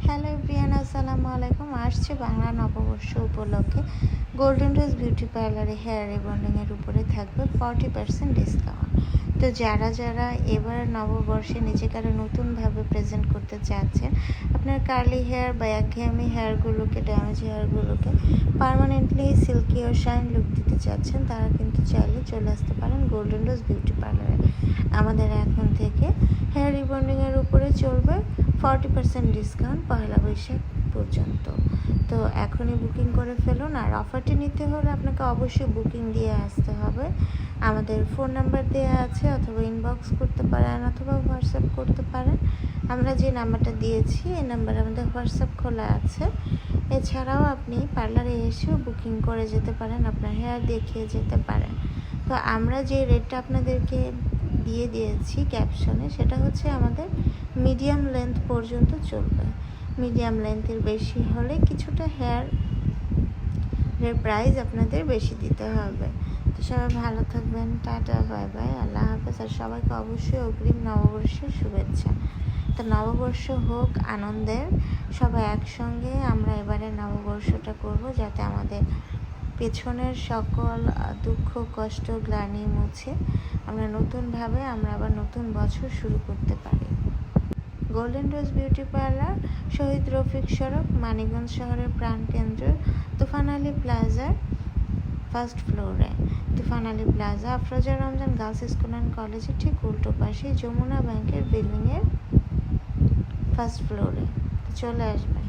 Hello everyone, আসসালামু আলাইকুম। আসছে বাংলা নববর্ষ উপলক্ষে গোল্ডেন রোজ বিউটি পার্লারে হেয়ার রিবন্ডিংয়ের উপরে থাকবে 40% ডিসকাউন্ট। তো যারা যারা এবার নববর্ষে নিজেকে আরও নতুনভাবে প্রেজেন্ট করতে চাচ্ছেন, আপনার কার্লি হেয়ার বা একঘেয়েমি হেয়ারগুলোকে, ড্যামেজ হেয়ারগুলোকে পার্মানেন্টলি সিল্কি ও শাইন লুক দিতে চাচ্ছেন, তারা কিন্তু চাইলে চলে আসতে পারেন গোল্ডেন রোজ বিউটি পার্লারে। আমাদের এখন থেকে হেয়ার রিবন্ডিংয়ের উপরে চলবে 40% ডিসকাউন্ট পয়লা বৈশাখ পর্যন্ত। তো এখনই বুকিং করে ফেলুন। আর অফারটি নিতে হলে আপনাকে অবশ্যই বুকিং দিয়ে আসতে হবে। আমাদের ফোন নাম্বার দেওয়া আছে, অথবা ইনবক্স করতে পারেন, অথবা হোয়াটসঅ্যাপ করতে পারেন। আমরা যে নাম্বারটা দিয়েছি এই নাম্বারে আমাদের হোয়াটসঅ্যাপ খোলা আছে। এছাড়াও আপনি পার্লারে এসেও বুকিং করে যেতে পারেন, আপনার হেয়ার দেখিয়ে যেতে পারেন। তো আমরা যে রেটটা আপনাদেরকে দিয়ে দিয়েছি ক্যাপশনে, সেটা হচ্ছে আমাদের মিডিয়াম লেন্থ পর্যন্ত চলবে। মিডিয়াম লেন্থের বেশি হলে কিছুটা হেয়ারের প্রাইস আপনাদের বেশি দিতে হবে। তো সবাই ভালো থাকবেন। টাটা, বাই বাই, আল্লাহ হাফেজ। আর সবাইকে অবশ্যই অগ্রিম নববর্ষের শুভেচ্ছা। তো নববর্ষ হোক আনন্দের, সবাই একসঙ্গে আমরা এবারে নববর্ষটা করব, যাতে আমাদের পেছনের সকল দুঃখ, কষ্ট, গ্লানি মুছে আমরা নতুনভাবে আবার নতুন বছর শুরু করতে পারি। Golden rose beauty parlour, Shahid Rafiq সড়ক, মানিকগঞ্জ শহরের প্রাণকেন্দ্র, তুফান আলী প্লাজার ফার্স্ট ফ্লোরে। Tufan Ali plaza Afroza Ramzan girls school and কলেজের ঠিক উল্টো পাশে, যমুনা ব্যাংকের বিল্ডিংয়ের ফার্স্ট ফ্লোরে। চলে আসবেন।